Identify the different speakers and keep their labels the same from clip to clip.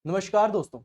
Speaker 1: नमस्कार दोस्तों।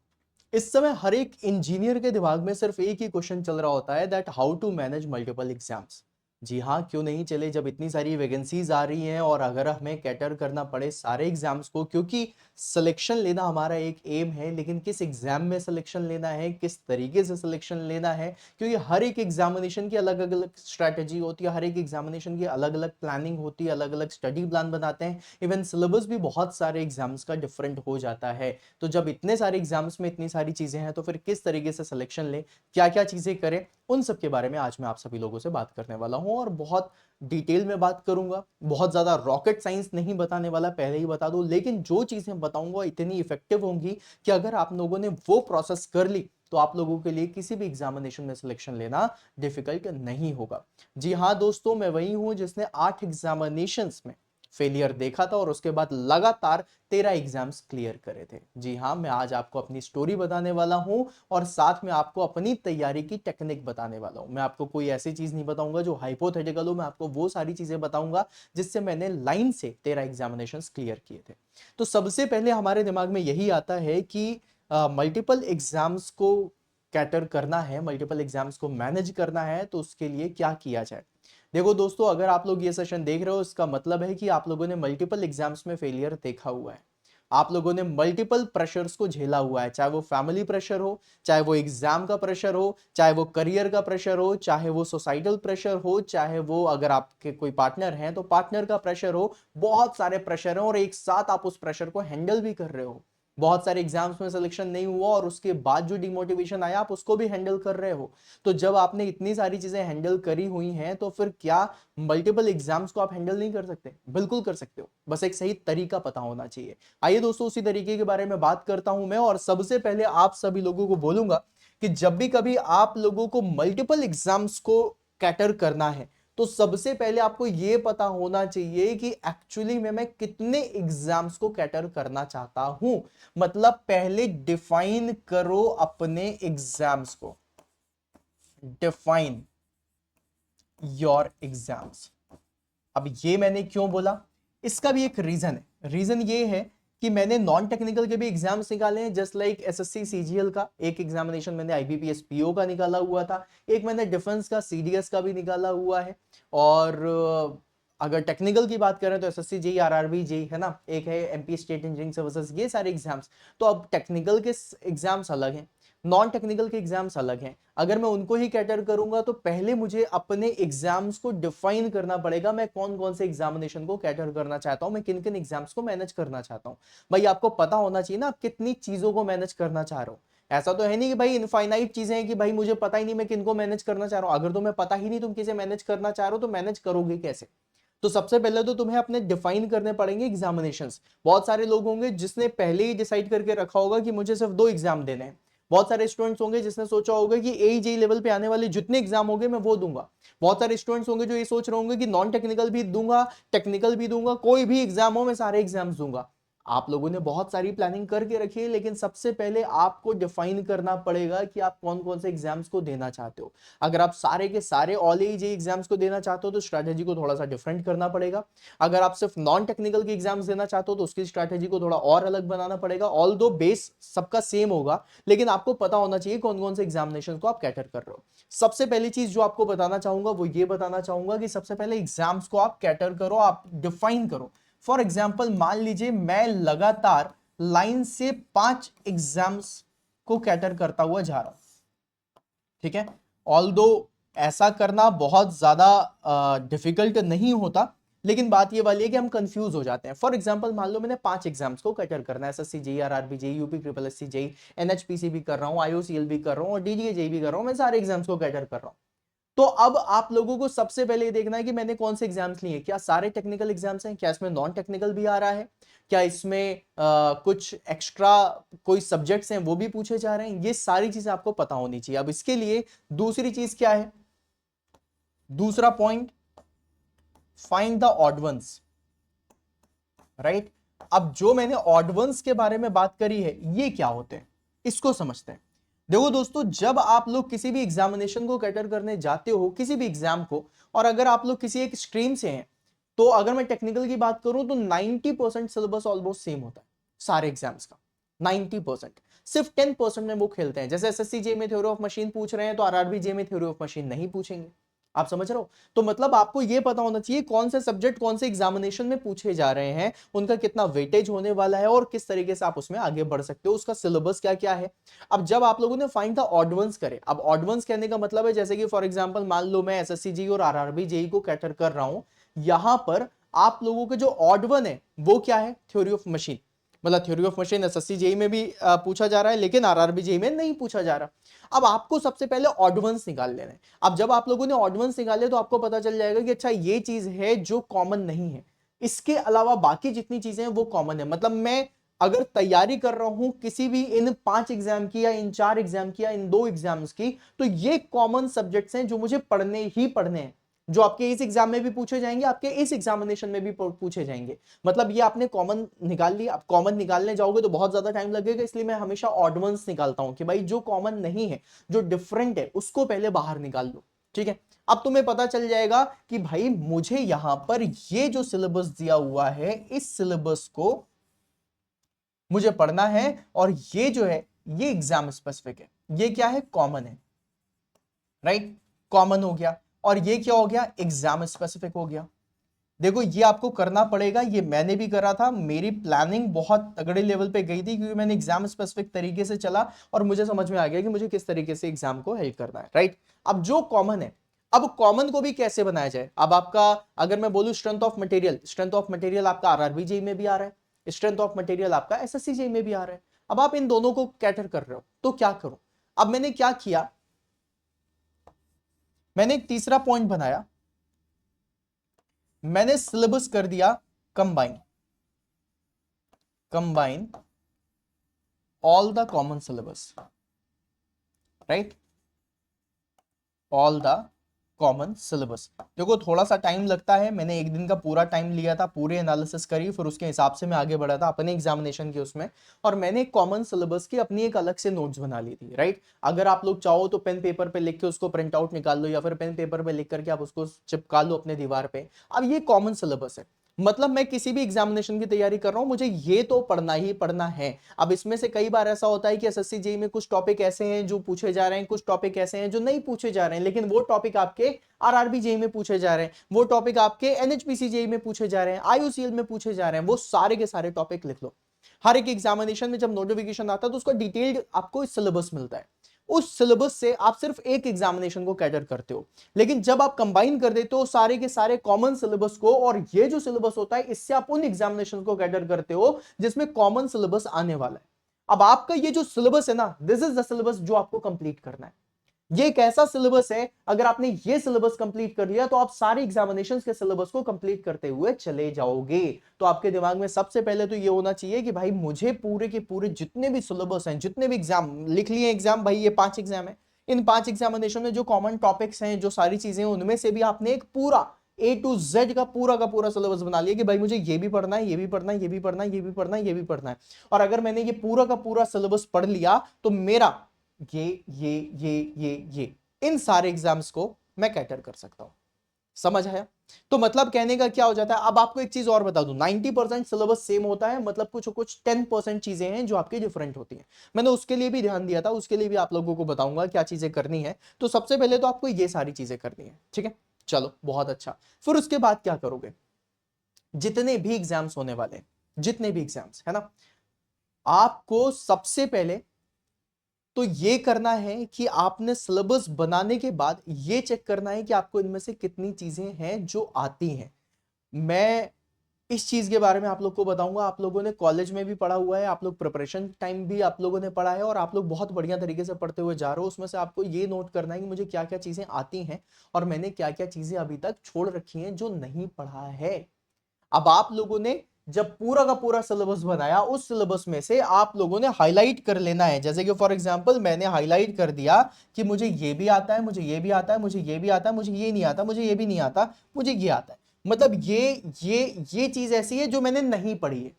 Speaker 1: इस समय हर एक इंजीनियर के दिमाग में सिर्फ एक ही क्वेश्चन चल रहा होता है that how to manage multiple exams. जी हाँ, क्यों नहीं चले जब इतनी सारी वैकेंसीज आ रही हैं और अगर हमें कैटर करना पड़े सारे एग्जाम्स को, क्योंकि सिलेक्शन लेना हमारा एक एम है, लेकिन किस एग्जाम में सिलेक्शन लेना है, किस तरीके से सिलेक्शन लेना है, क्योंकि हर एक एग्जामिनेशन की अलग अलग स्ट्रैटेजी होती है, हर एक एग्जामिनेशन की अलग अलग प्लानिंग होती है, अलग अलग स्टडी प्लान बनाते हैं। इवन सिलेबस भी बहुत सारे एग्जाम्स का डिफरेंट हो जाता है। तो जब इतने सारे एग्जाम्स में इतनी सारी चीजें हैं तो फिर किस तरीके से सिलेक्शन ले, क्या क्या चीजें करें, उन सब के बारे में आज मैं आप सभी लोगों से बात करने वाला हूं और बहुत डिटेल में बात करूंगा। बहुत ज्यादा रॉकेट साइंस नहीं बताने वाला, पहले ही बता दूं, लेकिन जो चीजें बताऊंगा इतनी इफेक्टिव होंगी कि अगर आप लोगों ने वो प्रोसेस कर ली तो आप लोगों के लिए किसी भी एग्जामिनेशन में सिलेक्शन लेना डिफिकल्ट नहीं होगा। जी हाँ दोस्तों, मैं वही हूं जिसने 8 एग्जामिनेशंस में फेलियर देखा था और उसके बाद लगातार 13 एग्जाम्स क्लियर करे थे। जी हाँ, मैं आज आपको अपनी स्टोरी बताने वाला हूं और साथ में आपको अपनी तैयारी की टेक्निक बताने वाला हूं। मैं आपको कोई ऐसी चीज नहीं बताऊंगा जो हाइपोथेटिकल हो, मैं आपको वो सारी चीजें बताऊंगा जिससे मैंने लाइन से 13 एग्जामिनेशंस क्लियर किए थे। तो सबसे पहले हमारे दिमाग में यही आता है कि मल्टीपल एग्जाम्स को कैटर करना है, मल्टीपल एग्जाम्स को मैनेज करना है, तो उसके लिए क्या किया जाए। देखो दोस्तों, अगर आप लोग ये सेशन देख रहे हो इसका मतलब है कि आप लोगों ने मल्टीपल एग्जाम्स में फेलियर देखा हुआ है। आप लोगों ने मल्टीपल प्रेशर्स को झेला हुआ है, चाहे वो फैमिली प्रेशर हो, चाहे वो एग्जाम का प्रेशर हो, चाहे वो करियर का प्रेशर हो, चाहे वो सोसाइटल प्रेशर हो, चाहे वो अगर आपके कोई पार्टनर हैं तो पार्टनर का प्रेशर हो। बहुत सारे प्रेशर हैं और एक साथ आप उस प्रेशर को हैंडल भी कर रहे हो। बहुत सारे एग्जाम्स में सिलेक्शन नहीं हुआ और उसके बाद जो डिमोटिवेशन आया आप उसको भी हैंडल कर रहे हो। तो जब आपने इतनी सारी चीजें हैंडल करी हुई हैं तो फिर क्या मल्टीपल एग्जाम्स को आप हैंडल नहीं कर सकते? बिल्कुल कर सकते हो, बस एक सही तरीका पता होना चाहिए। आइए दोस्तों, उसी तरीके के बारे में बात करता हूं मैं और सबसे पहले आप सभी लोगों को बोलूंगा कि जब भी कभी आप लोगों को मल्टीपल एग्जाम्स को कैटर करना है तो सबसे पहले आपको यह पता होना चाहिए कि एक्चुअली में मैं कितने एग्जाम्स को कैटर करना चाहता हूं। मतलब पहले डिफाइन करो अपने एग्जाम्स को। Define your exams. अब ये मैंने क्यों बोला, इसका भी एक रीजन है। रीजन ये है कि मैंने नॉन टेक्निकल के भी एग्जाम्स निकाले हैं, जस्ट लाइक एसएससी सीजीएल का एक एग्जामिनेशन मैंने आईबीपीएस पीओ का निकाला हुआ था, एक मैंने डिफेंस का सीडीएस का भी निकाला हुआ है। और अगर टेक्निकल की बात करें तो एसएससी जेई आरआरबी जेई है ना, एक है एमपी स्टेट इंजीनियरिंग सर्विसेज, ये सारे एग्जाम्स। तो अब टेक्निकल के एग्जाम्स अलग हैं, नॉन टेक्निकल के एग्जाम्स अलग हैं। अगर मैं उनको ही कैटर करूंगा तो पहले मुझे अपने एग्जाम्स को डिफाइन करना पड़ेगा, मैं कौन कौन से एग्जामिनेशन को कैटर करना चाहता हूं, मैं किन किन एग्जाम्स को मैनेज करना चाहता हूं। भाई आपको पता होना चाहिए ना आप कितनी चीजों को मैनेज करना चाह रहे हो। ऐसा तो है नहीं कि भाई इनफाइनाइट चीजें हैं कि भाई मुझे पता ही नहीं मैं किनको मैनेज करना चाह रहा हूं। अगर तुम्हें पता ही नहीं तुम किसे मैनेज करना चाह रहे हो तो मैनेज करोगे कैसे? तो सबसे पहले तो तुम्हें अपने डिफाइन करने पड़ेंगे एग्जामिनेशंस। बहुत सारे लोग होंगे जिसने पहले ही डिसाइड करके रखा होगा कि मुझे सिर्फ 2 एग्जाम देने हैं। बहुत सारे स्टूडेंट्स होंगे जिसने सोचा होगा कि एई लेवल पे आने वाले जितने एग्जाम होंगे मैं वो दूंगा। बहुत सारे स्टूडेंट्स होंगे जो ये सोच रहे होंगे कि नॉन टेक्निकल भी दूंगा, टेक्निकल भी दूंगा, कोई भी एग्जाम हो मैं सारे एग्जाम्स दूंगा। आप लोगों ने बहुत सारी प्लानिंग करके रखी है, लेकिन सबसे पहले आपको डिफाइन करना पड़ेगा कि आप कौन कौन से एग्जाम्स को देना चाहते हो। अगर आप सारे के सारे ऑल एज एग्जाम्स को देना चाहते हो तो स्ट्रैटेजी को थोड़ा सा डिफरेंट करना पड़ेगा। अगर आप सिर्फ नॉन टेक्निकल के एग्जाम्स देना चाहते हो तो उसकी स्ट्रैटेजी को थोड़ा और अलग बनाना पड़ेगा। ऑल दो बेस सबका सेम होगा, लेकिन आपको पता होना चाहिए कौन कौन से एग्जामिनेशन को आप कैटर कर रहे हो। सबसे पहली चीज जो आपको बताना चाहूंगा वो ये बताना चाहूंगा कि सबसे पहले एग्जाम्स को आप कैटर करो, आप डिफाइन करो। फॉर एग्जाम्पल मान लीजिए मैं लगातार लाइन से 5 एग्जाम्स को कैटर करता हुआ जा रहा हूं, ठीक है। ऑल्दो ऐसा करना बहुत ज्यादा डिफिकल्ट नहीं होता, लेकिन बात ये वाली है कि हम कंफ्यूज हो जाते हैं। फॉर एग्जांपल मान लो मैंने 5 एग्जाम्स को कैटर करना है, SSC JE RRB JE UP triple SC JE NHPC भी कर रहा हूं, आईओसीएल भी कर रहा हूं और डीडीए जेई भी कर रहा हूं, मैं सारे एग्जाम्स को कैटर कर रहा हूं। तो अब आप लोगों को सबसे पहले ये देखना है कि मैंने कौन से एग्जाम्स लिए, क्या सारे टेक्निकल एग्जाम्स हैं, क्या इसमें नॉन टेक्निकल भी आ रहा है, क्या इसमें कुछ एक्स्ट्रा कोई सब्जेक्ट्स हैं वो भी पूछे जा रहे हैं। ये सारी चीजें आपको पता होनी चाहिए। अब इसके लिए दूसरी चीज क्या है, दूसरा point, find the odd ones, right. अब जो मैंने ऑड वंस के बारे में बात करी है ये क्या होते हैं, इसको समझते हैं। देखो दोस्तों, जब आप लोग किसी भी एग्जामिनेशन को कैटर करने जाते हो, किसी भी एग्जाम को, और अगर आप लोग किसी एक स्ट्रीम से हैं, तो अगर मैं टेक्निकल की बात करूं तो 90% सिलेबस ऑलमोस्ट सेम होता है सारे एग्जाम्स का। 90%। सिर्फ 10% में वो खेलते हैं। जैसे एसएससी जे में थ्योरी ऑफ मशीन पूछ रहे हैं तो आरआरबी जे में थ्योरी ऑफ मशीन नहीं पूछेंगे। आप समझ रहे हो? तो मतलब आपको ये पता होना चाहिए कौन से सब्जेक्ट कौन से एग्जामिनेशन में पूछे जा रहे हैं, उनका कितना वेटेज होने वाला है और किस तरीके से आप उसमें आगे बढ़ सकते हो, उसका सिलेबस क्या क्या है। अब जब आप लोगों ने फाइंड द ऑड वंस करे, अब ऑड वंस कहने का मतलब है जैसे कि फॉर एग्जांपल मान लो मैं एसएससी जी और आरआरबी जेई को कैटर कर रहा हूं, यहां पर आप लोगों के जो ऑड वन है वो क्या है, थ्योरी ऑफ मशीन। मतलब theory of machine SSC JE में भी पूछा जा रहा है लेकिन आरआरबी जेई में नहीं पूछा जा रहा। अब आपको सबसे पहले ऑड वंस निकाल लेना है। अब जब आप लोगों ने ऑड वंस निकाले तो आपको पता चल जाएगा कि अच्छा ये चीज है जो कॉमन नहीं है, इसके अलावा बाकी जितनी चीजें हैं वो कॉमन है। मतलब मैं अगर तैयारी कर रहा हूं किसी भी इन 5 एग्जाम की या इन 4 एग्जाम की या इन 2 एग्जाम्स की, तो ये कॉमन सब्जेक्ट्स हैं जो मुझे पढ़ने ही पढ़ने हैं, जो आपके इस एग्जाम में भी पूछे जाएंगे, आपके इस एग्जामिनेशन में भी पूछे जाएंगे। मतलब ये आपने कॉमन निकाल ली। आप कॉमन निकालने जाओगे तो बहुत ज्यादा टाइम लगेगा, इसलिए मैं हमेशा ऑड वंस निकालता हूं कि भाई जो कॉमन नहीं है, जो डिफरेंट है, उसको पहले बाहर निकाल लो। ठीक है, अब तुम्हें पता चल जाएगा कि भाई मुझे यहां पर ये जो सिलेबस दिया हुआ है, इस सिलेबस को मुझे पढ़ना है और ये जो है ये एग्जाम स्पेसिफिक है, ये क्या है, कॉमन है। राइट, कॉमन हो गया और ये क्या हो गया, एग्जाम स्पेसिफिक हो गया। देखो ये आपको करना पड़ेगा, ये मैंने भी करा था, मेरी प्लानिंग बहुत तगड़े लेवल पे गई थी क्योंकि मैंने एग्जाम स्पेसिफिक तरीके से चला और मुझे समझ में आ गया कि मुझे किस तरीके से एग्जाम को हेल्प करना है। राइट, अब जो कॉमन है, अब कॉमन को भी कैसे बनाया जाए। अब आपका अगर मैं बोलूं strength of material, strength of material आपका आरआरबी जेई में भी आ रहा है, स्ट्रेंथ ऑफ मटेरियल आपका एसएससी जेई में भी आ रहा है। अब आप इन दोनों को कैटर कर रहे हो तो क्या करूं। अब मैंने क्या किया, मैंने एक तीसरा पॉइंट बनाया, मैंने सिलेबस कर दिया combine, combine all the common syllabus. Right, all the common syllabus. देखो थोड़ा सा टाइम लगता है, मैंने एक दिन का पूरा टाइम लिया था, पूरे एनालिसिस करी, फिर उसके हिसाब से मैं आगे बढ़ा था अपने एग्जामिनेशन के उसमें, और मैंने एक कॉमन सिलेबस की अपनी एक अलग से नोट्स बना ली थी। राइट, अगर आप लोग चाहो तो पेन पेपर पे लिख के उसको प्रिंट आउट निकाल लो या फिर पेन पेपर पे लिख करके आप उसको चिपका लो अपने दीवार पे। अब ये कॉमन सिलेबस है, मतलब मैं किसी भी एग्जामिनेशन की तैयारी कर रहा हूं, मुझे ये तो पढ़ना ही पढ़ना है। अब इसमें से कई बार ऐसा होता है कि एसएससी जेईई में कुछ टॉपिक ऐसे हैं जो पूछे जा रहे हैं, कुछ टॉपिक ऐसे हैं जो नहीं पूछे जा रहे हैं, लेकिन वो टॉपिक आपके आरआरबी जेईई में पूछे जा रहे हैं, वो टॉपिक आपके एनएचपीसी जेईई में पूछे जा रहे हैं, आईयूसीएल में पूछे जा रहे हैं। वो सारे के सारे टॉपिक लिख लो। हर एक एग्जामिनेशन में जब नोटिफिकेशन आता है तो उसका डिटेल्ड आपको सिलेबस मिलता है, उस सिलेबस से आप सिर्फ एक एग्जामिनेशन को कैटर करते हो। लेकिन जब आप कंबाइन कर देते हो सारे के सारे कॉमन सिलेबस को, और ये जो सिलेबस होता है इससे आप उन एग्जामिनेशन को कैटर करते हो जिसमें कॉमन सिलेबस आने वाला है। अब आपका ये जो सिलेबस है ना, दिस इज द सिलेबस जो आपको कंप्लीट करना है। ये एक ऐसा सिलेबस है, अगर आपने ये सिलेबस कंप्लीट कर लिया तो आप सारे एग्जामिनेशंस के सिलेबस को कंप्लीट करते हुए चले जाओगे। तो आपके दिमाग में सबसे पहले तो ये होना चाहिए कि भाई मुझे पूरे के पूरे जितने भी सिलेबस हैं, जितने भी एग्जाम लिख लिए एग्जाम, भाई ये 5 एग्जाम है, इन 5 एग्जामिनेशन में जो कॉमन टॉपिक्स हैं, जो सारी चीजें हैं, उनमें से भी आपने एक पूरा ए टू जेड का पूरा सिलेबस बना लिया कि भाई मुझे ये भी पढ़ना है, ये भी पढ़ना है, ये भी पढ़ना है, ये भी पढ़ना है, ये भी पढ़ना है। और अगर मैंने ये पूरा का पूरा सिलेबस पढ़ लिया तो मेरा ये इन सारे एग्जाम्स को मैं कैटर कर सकता हूं। समझ आया? तो मतलब कहने का क्या हो जाता है। अब आपको एक चीज और बता दूं, 90% सिलेबस सेम होता है, मतलब कुछ कुछ 10% चीजें हैं जो आपकी डिफरेंट होती हैं। मैंने उसके लिए भी ध्यान दिया था, उसके लिए भी आप लोगों को बताऊंगा क्या चीजें करनी है। तो सबसे पहले तो आपको ये सारी चीजें करनी है। ठीक है, चलो बहुत अच्छा। फिर उसके बाद क्या करोगे, जितने भी एग्जाम्स होने वाले, जितने भी एग्जाम्स है ना, आपको सबसे पहले तो ये करना है कि आपने सिलेबस बनाने के बाद ये चेक करना है कि आपको इनमें से कितनी चीजें हैं जो आती हैं। मैं इस चीज के बारे में आप लोग को बताऊंगा, आप लोगों ने कॉलेज में भी पढ़ा हुआ है, आप लोग प्रिपरेशन टाइम भी आप लोगों ने पढ़ा है और आप लोग बहुत बढ़िया तरीके से पढ़ते हुए जा रहे हो। उसमें से आपको ये नोट करना है कि मुझे क्या क्या चीजें आती हैं और मैंने क्या क्या चीजें अभी तक छोड़ रखी हैं जो नहीं पढ़ा है। अब आप लोगों ने जब पूरा का पूरा सिलेबस बनाया, उस सिलेबस में से आप लोगों ने हाईलाइट कर लेना है। जैसे कि फॉर एग्जांपल मैंने हाईलाइट कर दिया कि मुझे ये भी आता है, मुझे ये भी आता है, मुझे ये भी आता है, मुझे ये नहीं आता, मुझे ये भी नहीं आता, मुझे ये आता है। मतलब ये चीज ऐसी है जो मैंने नहीं पढ़ी है।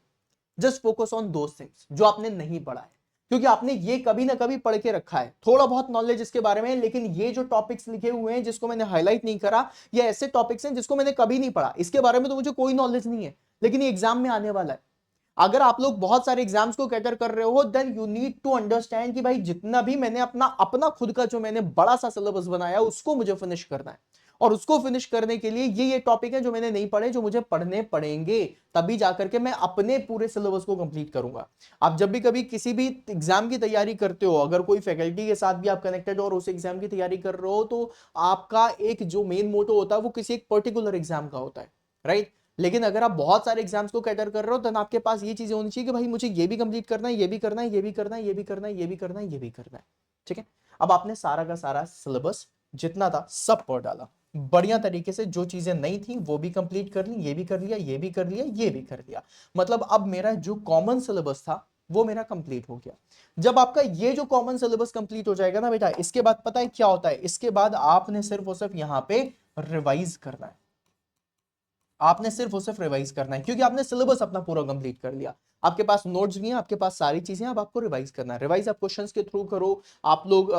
Speaker 1: Just focus on those things जो आपने नहीं पढ़ा है, क्योंकि आपने ये कभी ना कभी पढ़ के रखा है, थोड़ा बहुत नॉलेज इसके बारे में है, लेकिन ये जो टॉपिक्स लिखे हुए हैं जिसको मैंने हाईलाइट नहीं करा, ये ऐसे टॉपिक्स हैं जिसको मैंने कभी नहीं पढ़ा, इसके बारे में तो मुझे कोई नॉलेज नहीं है, लेकिन ये एग्जाम में आने वाला है। अगर आप लोग बहुत सारे एग्जाम्स को कैटर कर रहे हो then you need to understand कि भाई जितना भी मैंने अपना अपना खुद का जो मैंने बड़ा सा सिलेबस बनाया उसको मुझे फिनिश करना है, और उसको फिनिश करने के लिए ये टॉपिक है जो मैंने नहीं पढ़े, जो मुझे पढ़ने पड़ेंगे, तभी जाकर के मैं अपने पूरे सिलेबस को कंप्लीट करूंगा। आप जब भी कभी किसी भी एग्जाम की तैयारी करते हो, अगर कोई फैकल्टी के साथ भी आप कनेक्टेड और उस एग्जाम की तैयारी कर रहे हो, तो आपका एक जो मेन मोटो होता है वो किसी एक पर्टिकुलर एग्जाम का होता है, राइट। लेकिन अगर आप बहुत सारे एग्जाम्स को कैटर कर रहे हो तो आपके पास ये चीजें होनी चाहिए कि भाई मुझे ये भी कंप्लीट करना है, ये भी करना है, ये भी करना है, ये भी करना है, ये भी करना है, ये भी करना है, ठीक है। अब आपने सारा का सारा सिलेबस जितना था सब पढ़ डाला बढ़िया तरीके से, जो चीजें नहीं थी वो भी कंप्लीट कर ली, ये भी कर लिया, ये भी कर लिया, ये भी कर लिया। मतलब अब मेरा जो कॉमन सिलेबस था वो मेरा कंप्लीट हो गया। जब आपका ये जो कॉमन सिलेबस कंप्लीट हो जाएगा ना बेटा, इसके बाद पता है क्या होता है, इसके बाद आपने सिर्फ और सिर्फ यहां पे रिवाइज करना है। आपने सिर्फ और सिर्फ रिवाइज करना है, क्योंकि आपने सिलेबस अपना पूरा कंप्लीट कर लिया। आपके पास नोट्स भी हैं, आपके पास सारी चीजें, अब आपको रिवाइज करना है। रिवाइज आप क्वेश्चंस के थ्रू करो, आप लोग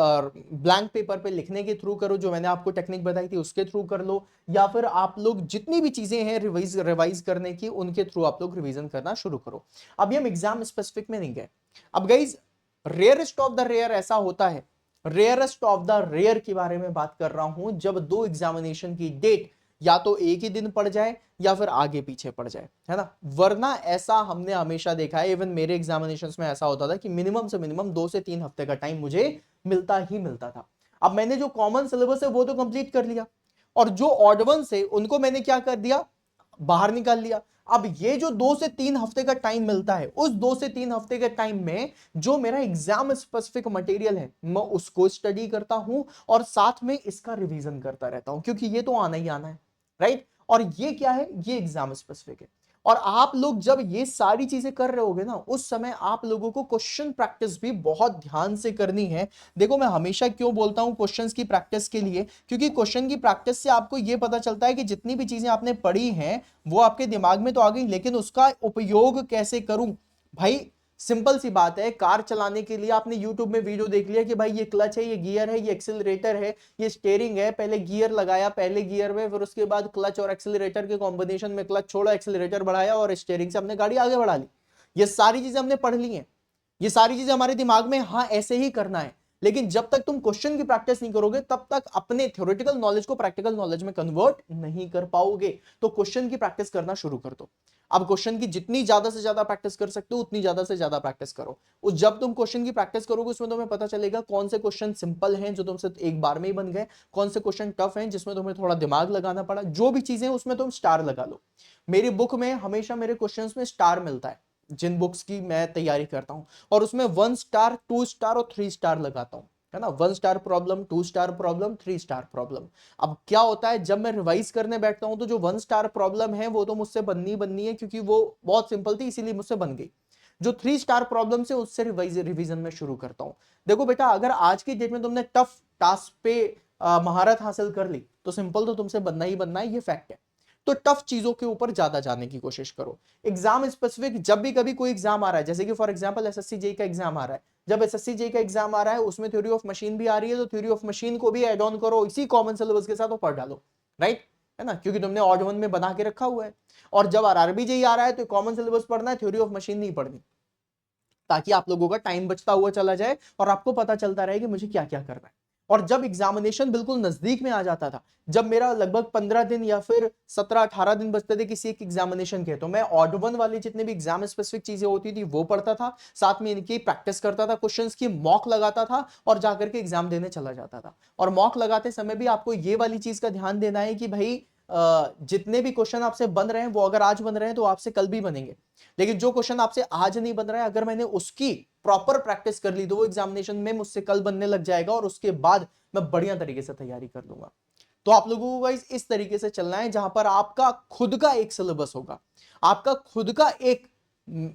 Speaker 1: ब्लैंक पेपर पे लिखने के थ्रू करो, जो मैंने आपको टेक्निक बताई थी उसके थ्रू कर लो, या फिर आप लोग जितनी भी चीजें हैं रिवाइज करने की उनके थ्रू आप लोग रिवीजन करना शुरू करो। अभी हम एग्जाम स्पेसिफिक में नहीं गए। अब guys rarest of the rare ऐसा होता है, रेयरेस्ट ऑफ द रेयर के बारे में बात कर रहा हूं, जब दो एग्जामिनेशन की डेट या तो एक ही दिन पड़ जाए या फिर आगे पीछे पड़ जाए, है ना। वरना ऐसा हमने हमेशा देखा है, इवन मेरे एग्जामिनेशंस में ऐसा होता था कि मिनिमम से मिनिमम 2 से 3 हफ्ते का टाइम मुझे मिलता ही मिलता था। अब मैंने जो कॉमन सिलेबस है वो तो कंप्लीट कर लिया, और जो ऑड वंस है उनको मैंने क्या कर दिया, बाहर निकाल लिया। अब ये जो 2 से 3 हफ्ते का टाइम मिलता है, उस 2 से 3 हफ्ते के टाइम में जो मेरा एग्जाम स्पेसिफिक मटेरियल है मैं उसको स्टडी करता हूं, और साथ में इसका रिवीजन करता रहता हूं, क्योंकि ये तो आना ही आना है, राइट। और ये क्या है, ये एग्जाम स्पेसिफिक है। और आप लोग जब ये सारी चीजें कर रहे होगे ना, उस समय आप लोगों को क्वेश्चन प्रैक्टिस भी बहुत ध्यान से करनी है। देखो मैं हमेशा क्यों बोलता हूं क्वेश्चंस की प्रैक्टिस के लिए, क्योंकि क्वेश्चन की प्रैक्टिस से आपको यह पता चलता है कि जितनी भी चीजें आपने पढ़ी हैं वो आपके दिमाग में तो आ गई, लेकिन उसका उपयोग कैसे करूं। भाई सिंपल सी बात है, कार चलाने के लिए आपने YouTube में वीडियो देख लिया कि भाई ये क्लच है, ये गियर है, ये एक्सीलरेटर है, ये स्टीयरिंग है, पहले गियर लगाया पहले गियर में, फिर उसके बाद क्लच और एक्सीलरेटर के कॉम्बिनेशन में क्लच छोड़ा, एक्सीलरेटर बढ़ाया और स्टीयरिंग से हमने गाड़ी आगे बढ़ा ली। ये सारी चीजें हमने पढ़ ली हैं, ये सारी चीजें हमारे दिमाग में, हाँ ऐसे ही करना है। लेकिन जब तक तुम क्वेश्चन की प्रैक्टिस नहीं करोगे तब तक अपने थ्योरेटिकल नॉलेज को प्रैक्टिकल नॉलेज में कन्वर्ट नहीं कर पाओगे। तो क्वेश्चन की प्रैक्टिस करना शुरू कर दो। अब क्वेश्चन की जितनी ज्यादा से ज्यादा प्रैक्टिस कर सकते हो उतनी ज्यादा से ज्यादा प्रैक्टिस करो। उस जब तुम क्वेश्चन की प्रैक्टिस करोगे उसमें तुम्हें पता चलेगा कौन से क्वेश्चन सिंपल हैं जो तुमसे एक बार में ही बन गए, कौन से क्वेश्चन टफ हैं जिसमें तुम्हें थोड़ा दिमाग लगाना पड़ा। जो भी चीजें उसमें तुम स्टार लगा लो। मेरी बुक में हमेशा मेरे क्वेश्चंस में स्टार मिलता है, जिन बुक्स की मैं तैयारी करता हूं, और उसमें 1 स्टार 2 स्टार और 3 स्टार लगाता हूं, है ना। 1 star problem, 2 star problem, 3 star problem. अब क्या होता है जब मैं रिवाइज करने बैठता हूं तो जो 1 स्टार प्रॉब्लम है वो तो मुझसे बननी है क्योंकि वो बहुत सिंपल थी इसीलिए मुझसे बन गई। जो 3 स्टार प्रॉब्लम से उससे रिवीजन में शुरू करता हूं। देखो बेटा अगर आज की डेट में तुमने टफ टास्क पे महारत हासिल कर ली तो सिंपल तो तुमसे बनना ही बनना है, ये फैक्ट है। तो टफ चीजों के ऊपर ज्यादा जाने की कोशिश करो। एग्जाम स्पेसिफिक जब भी कभी कोई एग्जाम आ रहा है, जैसे कि फॉर एग्जांपल एसएससी जेई का एग्जाम आ रहा है, जब एसएससी जेई का एग्जाम आ रहा है उसमें थ्योरी ऑफ मशीन भी आ रही है, तो थ्योरी ऑफ मशीन को भी ऐड ऑन करो इसी कॉमन सिलेबस के साथ और पढ़ डालो, राइट, है ना, क्योंकि तुमने ऑड वन में बना के रखा हुआ है। और जब आरआरबी जेई आ रहा है तो कॉमन सिलेबस पढ़ना है, थ्योरी ऑफ मशीन नहीं पढ़नी, ताकि आप लोगों का टाइम बचता हुआ चला जाए और आपको पता चलता रहे कि मुझे क्या क्या करना है। और जब एग्जामिनेशन बिल्कुल नजदीक में आ जाता था, जब मेरा लगभग 15 दिन या फिर 17-18 दिन बचते थे किसी एक एग्जामिनेशन के, तो मैं ऑड वन वाली जितने भी एग्जाम स्पेसिफिक चीजें होती थी वो पढ़ता था, साथ में इनकी प्रैक्टिस करता था, क्वेश्चंस की मॉक लगाता था और जाकर के एग्जाम देने चला जाता था। और मॉक लगाते समय भी आपको ये वाली चीज का ध्यान देना है कि भाई जितने भी क्वेश्चन आपसे बन रहे हैं वो अगर आज बन रहे हैं तो आपसे कल भी बनेंगे, लेकिन जो क्वेश्चन आपसे आज नहीं बन रहा है अगर मैंने उसकी प्रॉपर प्रैक्टिस कर ली तो वो एग्जामिनेशन में मुझसे कल बनने लग जाएगा और उसके बाद मैं बढ़िया तरीके से तैयारी कर लूंगा। तो आप लोगों को गाइस इस तरीके से चलना है जहां पर आपका खुद का एक सिलेबस होगा, आपका खुद का एक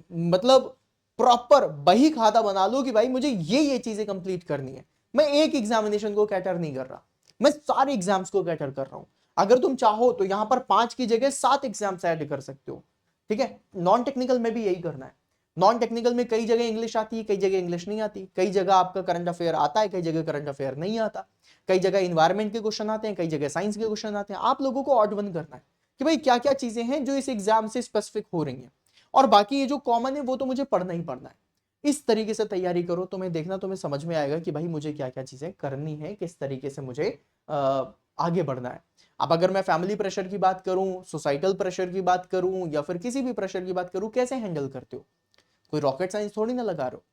Speaker 1: मतलब प्रॉपर बही खाता बना लो कि भाई मुझे ये चीजें कंप्लीट करनी है। मैं एक एग्जामिनेशन को कैटर नहीं कर रहा, मैं सारे एग्जाम्स को कैटर कर रहा हूं। अगर तुम चाहो तो यहां पर 5 की जगह 7 एग्जाम्स ऐड कर सकते हो, ठीक है। नॉन टेक्निकल में भी यही करना है। नॉन टेक्निकल में कई जगह इंग्लिश आती है, कई जगह इंग्लिश नहीं आती, कई जगह आपका करंट अफेयर आता है, कई जगह करंट अफेयर नहीं आता, कई जगह इन्वायरमेंट के क्वेश्चन आते हैं, कई जगह साइंस के क्वेश्चन आते हैं। आप लोगों को ऑड वन करना है कि भाई क्या क्या चीजें हैं जो इस एग्जाम से स्पेसिफिक हो रही हैं, और बाकी ये जो कॉमन है वो तो मुझे पढ़ना ही पढ़ना है। इस तरीके से तैयारी करो, तुम्हें देखना, तुम्हें समझ में आएगा कि भाई मुझे क्या क्या चीजें करनी है, किस तरीके से मुझे आगे बढ़ना है। अब अगर मैं फैमिली प्रेशर की बात करूं, सोसाइटल प्रेशर की बात करूं, या फिर किसी भी प्रेशर की बात करूं, कैसे हैंडल करते हो? कोई रॉकेट साइंस थोड़ी ना लगा रहे हो।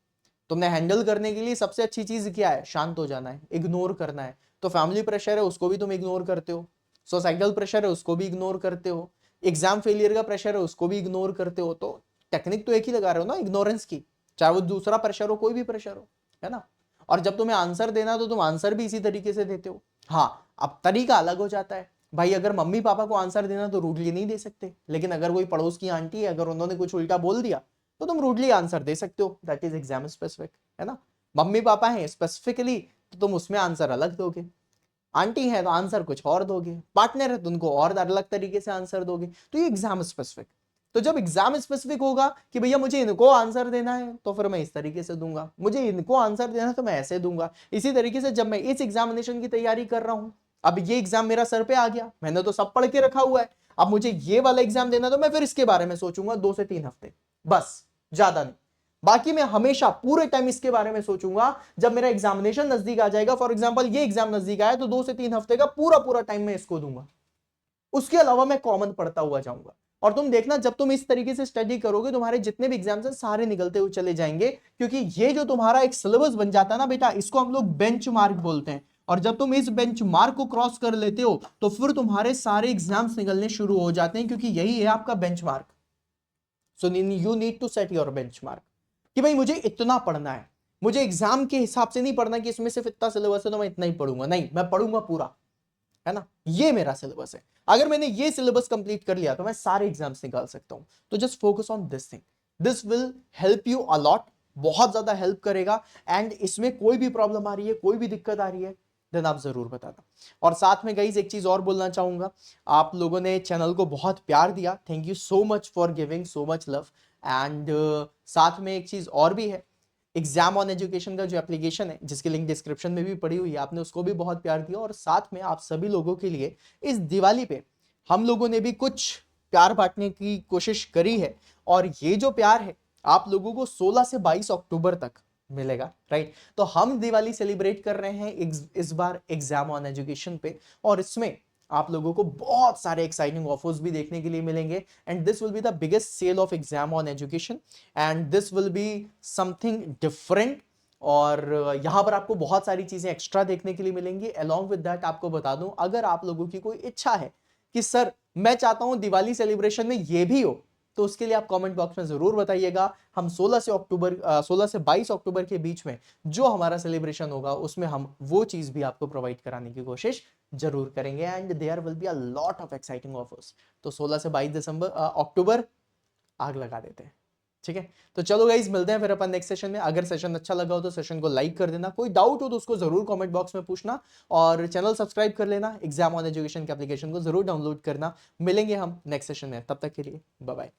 Speaker 1: तुमने हैंडल करने के लिए सबसे अच्छी चीज क्या है? शांत हो जाना है, इग्नोर करना है। तो फैमिली प्रेशर है उसको भी तुम इग्नोर करते हो, सोसाइटल प्रेशर है उसको भी इग्नोर करते हो, एग्जाम फेलियर का प्रेशर है उसको भी इग्नोर करते हो। तो टेक्निक तो एक ही लगा रहे हो ना, इग्नोरेंस की, चाहे वो दूसरा प्रेशर हो, कोई भी प्रेशर हो, है ना। और जब तुम्हें आंसर देना तो तुम आंसर भी इसी तरीके से देते हो। हाँ, अब तरीका अलग हो जाता है भाई। अगर मम्मी पापा को आंसर देना तो रूडली नहीं दे सकते, लेकिन अगर कोई पड़ोस की आंटी है, अगर उन्होंने कुछ उल्टा बोल दिया तो तुम रूडली आंसर दे सकते हो। दैट इज एग्जाम स्पेसिफिक, है ना। मम्मी पापा हैं स्पेसिफिकली तो तुम उसमें आंसर अलग दोगे, आंटी है तो आंसर कुछ और दोगे, पार्टनर है तो उनको और अलग तरीके से आंसर दोगे। तो ये एग्जाम स्पेसिफिक। तो जब एग्जाम स्पेसिफिक होगा कि भैया मुझे इनको आंसर देना है तो फिर मैं इस तरीके से दूंगा, मुझे इनको आंसर देना है तो मैं ऐसे दूंगा। इसी तरीके से जब मैं इस एग्जामिनेशन की तैयारी कर रहा हूं, अब ये एग्जाम मेरा सर पे आ गया, मैंने तो सब पढ़ के रखा हुआ है, अब मुझे ये वाला एग्जाम देना, तो मैं फिर इसके बारे में सोचूंगा 2 से 3 हफ्ते, बस, ज्यादा नहीं। बाकी मैं हमेशा पूरे टाइम इसके बारे में सोचूंगा जब मेरा एग्जामिनेशन नजदीक आ जाएगा। फॉर एग्जांपल ये एग्जाम नजदीक आया तो 2 से 3 हफ्ते का पूरा पूरा टाइम मैं इसको दूंगा, उसके अलावा मैं कॉमन पढ़ता हुआ जाऊंगा। और तुम देखना जब तुम इस तरीके से स्टडी करोगे, तुम्हारे जितने भी एग्जाम्स हैं सारे निकलते हुए चले जाएंगे, क्योंकि ये जो तुम्हारा एक सिलेबस बन जाता है ना बेटा, इसको हम लोग बेंचमार्क बोलते हैं। और जब तुम इस बेंचमार्क को क्रॉस कर लेते हो तो फिर तुम्हारे सारे एग्जाम्स निकलने शुरू हो जाते हैं, क्योंकि यही है आपका benchmark. So you need to set your benchmark कि भाई मुझे इतना पढ़ना है, मुझे एग्जाम के हिसाब से नहीं पढ़ना कि इसमें सिर्फ इतना सिलेबस है तो मैं इतना ही पढ़ूंगा, नहीं, मैं पढ़ूंगा पूरा, है ना। ये मेरा सिलेबस है। अगर मैंने ये सिलेबस कंप्लीट कर लिया तो मैं सारे एग्जाम्स निकाल सकता हूं। तो just focus on this thing, this will help you a lot, बहुत ज्यादा हेल्प करेगा। एंड इसमें कोई भी प्रॉब्लम आ रही है, कोई भी दिक्कत आ रही है, देन आप जरूर बताना। और साथ में गाइस एक चीज और बोलना चाहूंगा, आप लोगों ने चैनल को बहुत प्यार दिया, thank you so much for giving so much love. And साथ में एक चीज और भी है, एग्जाम ऑन एजुकेशन का जो एप्लीकेशन है, जिसकी लिंक डिस्क्रिप्शन में भी पड़ी हुई है, आपने उसको भी बहुत प्यार दिया। और साथ में आप सभी लोगों के लिए इस दिवाली पे हम लोगों ने भी कुछ प्यार बांटने की कोशिश करी है। और ये जो प्यार है आप लोगों को 16 से 22 अक्टूबर तक मिलेगा, राइट। तो हम दिवाली सेलिब्रेट कर रहे हैं इस बार एग्जाम ऑन एजुकेशन पे, और इसमें आप लोगों को बहुत सारे एक्साइटिंग ऑफर्स भी देखने के लिए मिलेंगे। And this will be the biggest sale of exam on education, and this will be something different. और यहां पर आपको बहुत सारी चीजें एक्स्ट्रा देखने के लिए मिलेंगी। अलोंग विद दैट आपको बता दूं, अगर आप लोगों की कोई इच्छा है कि सर मैं चाहता हूं दिवाली सेलिब्रेशन में ये भी हो, तो उसके लिए आप कमेंट बॉक्स में जरूर बताइएगा। हम 16 से 22 अक्टूबर के बीच में जो हमारा सेलिब्रेशन होगा उसमें हम वो चीज भी आपको प्रोवाइड कराने की कोशिश जरूर करेंगे। And there will be a lot of exciting offers. तो 16 से 22 अक्टूबर आग लगा देते हैं, ठीक है। तो चलो गाइज मिलते हैं फिर अपन नेक्स्ट सेशन में। अगर सेशन अच्छा लगा हो तो सेशन को लाइक कर देना, कोई डाउट हो तो उसको जरूर कमेंट बॉक्स में पूछना, और चैनल सब्सक्राइब कर लेना। एग्जाम ऑन एजुकेशन के एप्लीकेशन को जरूर डाउनलोड करना। मिलेंगे हम नेक्स्ट सेशन में, तब तक के लिए बाय बाय।